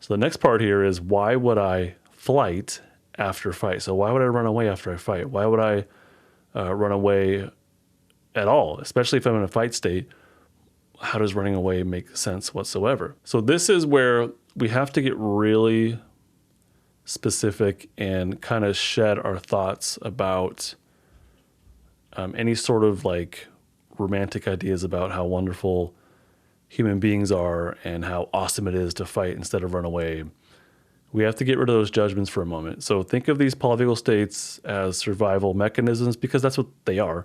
So the next part here is, why would I flight after fight? So why would I run away after I fight? Why would I run away at all, especially if I'm in a fight state? How does running away make sense whatsoever? So this is where we have to get really specific and kind of shed our thoughts about any sort of like romantic ideas about how wonderful human beings are and how awesome it is to fight instead of run away. We have to get rid of those judgments for a moment. So think of these polyvagal states as survival mechanisms, because that's what they are.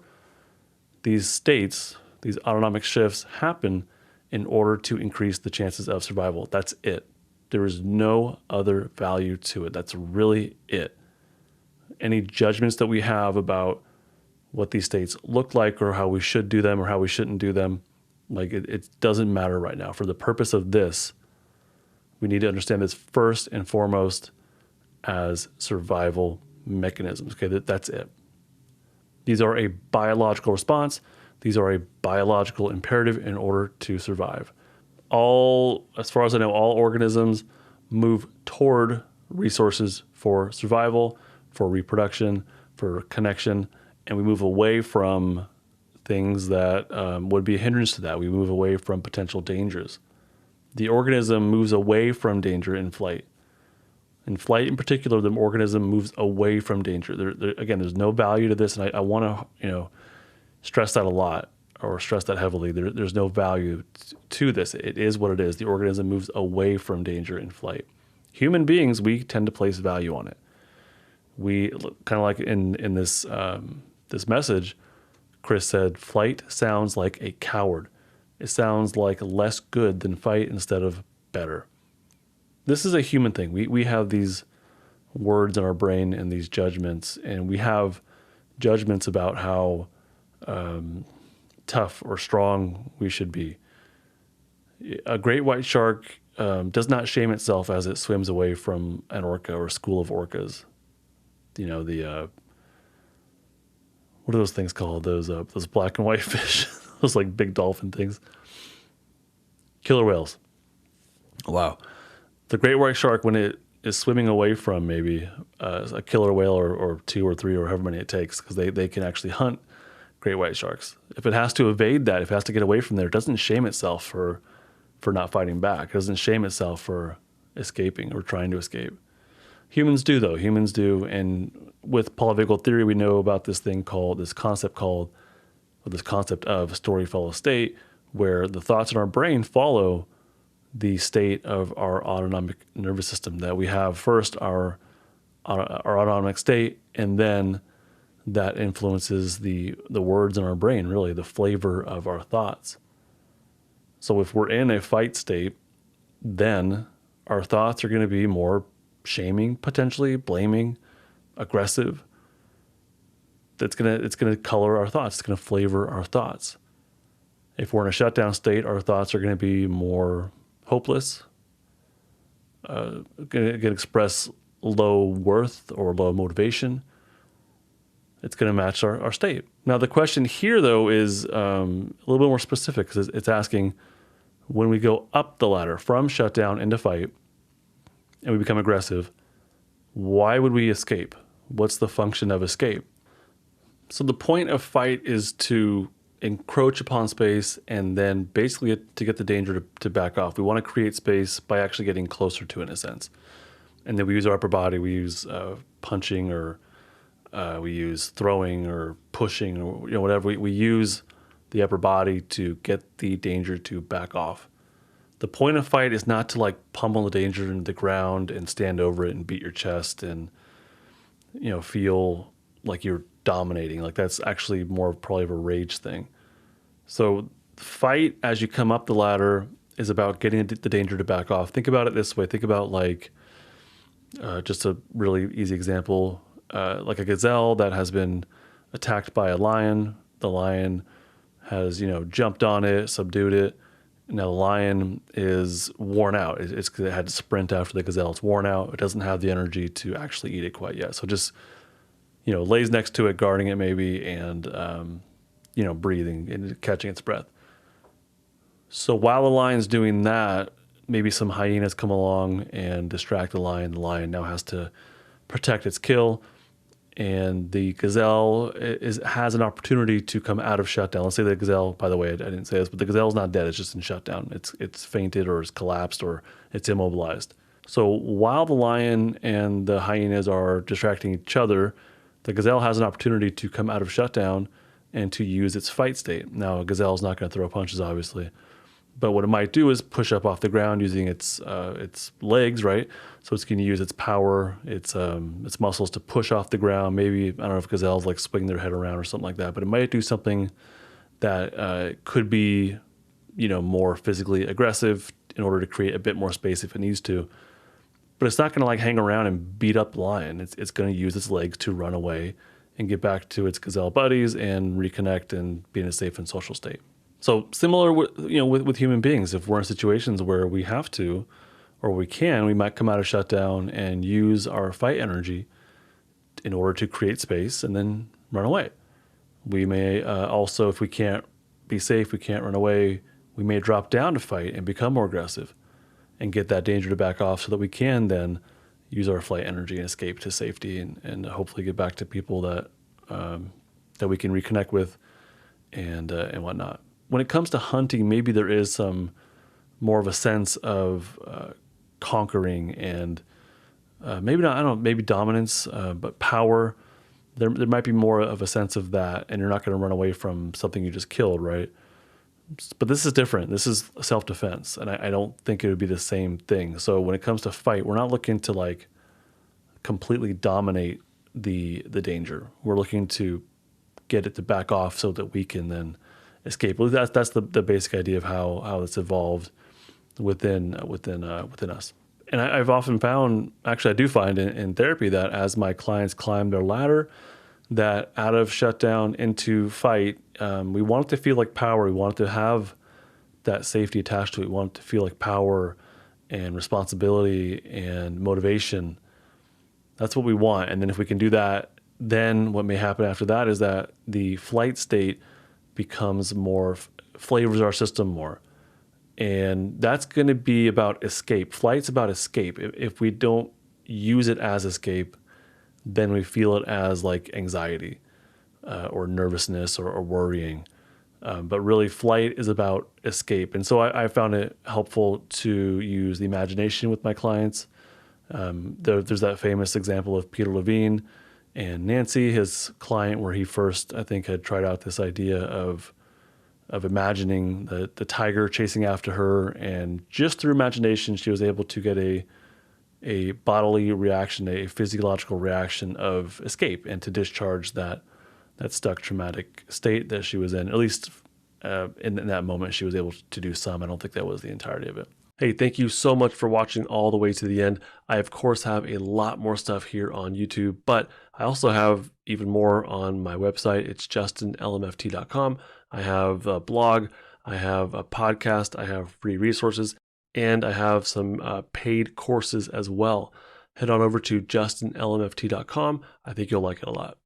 These states, these autonomic shifts, happen in order to increase the chances of survival. That's it. There is no other value to it. That's really it. Any judgments that we have about what these states look like or how we should do them or how we shouldn't do them, like it doesn't matter right now. For the purpose of this, we need to understand this first and foremost as survival mechanisms. Okay, that's it. These are a biological response. These are a biological imperative in order to survive. As far as I know, all organisms move toward resources for survival, for reproduction, for connection, and we move away from things that would be a hindrance to that. We move away from potential dangers. The organism moves away from danger in flight. In flight, in particular, the organism moves away from danger. Again, there's no value to this, and I want to, stress that a lot, or stress that heavily. There's no value to this. It is what it is. The organism moves away from danger in flight. Human beings, we tend to place value on it. We kind of like in this this message, Chris said, flight sounds like a coward. It sounds like less good than fight instead of better. This is a human thing. We have these words in our brain and these judgments, and we have judgments about how tough or strong we should be. A great white shark does not shame itself as it swims away from an orca or a school of orcas. What are those things called? Those black and white fish, those like big dolphin things. Killer whales. Wow. The great white shark, when it is swimming away from maybe a killer whale or two or three or however many it takes, because they can actually hunt great white sharks. If it has to evade that, if it has to get away from there, it doesn't shame itself for not fighting back. It doesn't shame itself for escaping or trying to escape. Humans do, though. Humans do. And with polyvagal theory, we know about this concept of story follow state, where the thoughts in our brain follow the state of our autonomic nervous system. That we have first our autonomic state, and then that influences the words in our brain, really the flavor of our thoughts. So if we're in a fight state, then our thoughts are going to be more shaming, potentially blaming, aggressive. It's gonna color our thoughts. It's gonna flavor our thoughts. If we're in a shutdown state, our thoughts are going to be more hopeless, going to express low worth or low motivation. It's going to match our state. Now, the question here, though, is a little bit more specific, because it's asking, when we go up the ladder from shutdown into fight and we become aggressive, why would we escape? What's the function of escape? So the point of fight is to encroach upon space and then basically to get the danger to back off. We want to create space by actually getting closer to it, in a sense. And then we use our upper body. We use punching, or we use throwing or pushing, or whatever. We use the upper body to get the danger to back off. The point of fight is not to like pummel the danger into the ground and stand over it and beat your chest and feel like you're dominating. Like, that's actually more probably of a rage thing. So fight, as you come up the ladder, is about getting the danger to back off. Think about it this way. Think about like just a really easy example, like a gazelle that has been attacked by a lion. The lion has jumped on it, subdued it. Now the lion is worn out. It had to sprint after the gazelle. It's worn out. It doesn't have the energy to actually eat it quite yet. So just lays next to it, guarding it maybe, and breathing and catching its breath. So while the lion's doing that, maybe some hyenas come along and distract the lion. The lion now has to protect its kill, and the gazelle has an opportunity to come out of shutdown. Let's say the gazelle, by the way, I didn't say this, but the gazelle's not dead. It's just in shutdown. It's fainted or it's collapsed or it's immobilized. So while the lion and the hyenas are distracting each other, the gazelle has an opportunity to come out of shutdown and to use its fight state. Now, a gazelle is not going to throw punches, obviously, but what it might do is push up off the ground using its legs, right? So it's going to use its power, its muscles to push off the ground. Maybe, I don't know if gazelles like swing their head around or something like that, but it might do something that could be, more physically aggressive in order to create a bit more space if it needs to. But it's not going to like hang around and beat up the lion. It's going to use its legs to run away and get back to its gazelle buddies and reconnect and be in a safe and social state. So similar with human beings, if we're in situations where we have to or we can, we might come out of shutdown and use our fight energy in order to create space and then run away. We may also, if we can't be safe, we can't run away, we may drop down to fight and become more aggressive and get that danger to back off so that we can then use our flight energy and escape to safety and hopefully get back to people that we can reconnect with and whatnot. When it comes to hunting, maybe there is some more of a sense of conquering and maybe not, I don't know, maybe dominance, but power. There might be more of a sense of that, and you're not going to run away from something you just killed, right? But this is different. This is self-defense, and I don't think it would be the same thing. So when it comes to fight, we're not looking to like completely dominate the danger. We're looking to get it to back off so that we can then escape. Well, that's the basic idea of how it's evolved within us. And I've often found, actually I do find in therapy that as my clients climb their ladder, that out of shutdown into fight, we want it to feel like power. We want it to have that safety attached to it. We want it to feel like power and responsibility and motivation. That's what we want. And then if we can do that, then what may happen after that is that the flight state becomes more, flavors our system more. And that's going to be about escape. Flight's about escape. If we don't use it as escape, then we feel it as like anxiety or nervousness or worrying. But really, flight is about escape. And so I found it helpful to use the imagination with my clients. There's that famous example of Peter Levine and Nancy, his client, where he first, I think, had tried out this idea of imagining the tiger chasing after her. And just through imagination, she was able to get a bodily reaction, a physiological reaction of escape and to discharge that stuck traumatic state that she was in. At least in that moment, she was able to do some. I don't think that was the entirety of it. Hey, thank you so much for watching all the way to the end. I, of course, have a lot more stuff here on YouTube, but I also have even more on my website. It's justinlmft.com. I have a blog, I have a podcast, I have free resources, and I have some paid courses as well. Head on over to justinlmft.com. I think you'll like it a lot.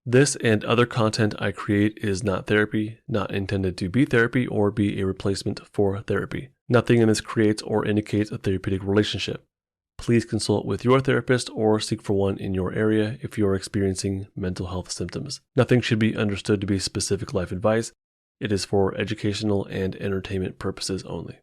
This and other content I create is not therapy, not intended to be therapy or be a replacement for therapy. Nothing in this creates or indicates a therapeutic relationship. Please consult with your therapist or seek for one in your area if you are experiencing mental health symptoms. Nothing should be understood to be specific life advice. It is for educational and entertainment purposes only.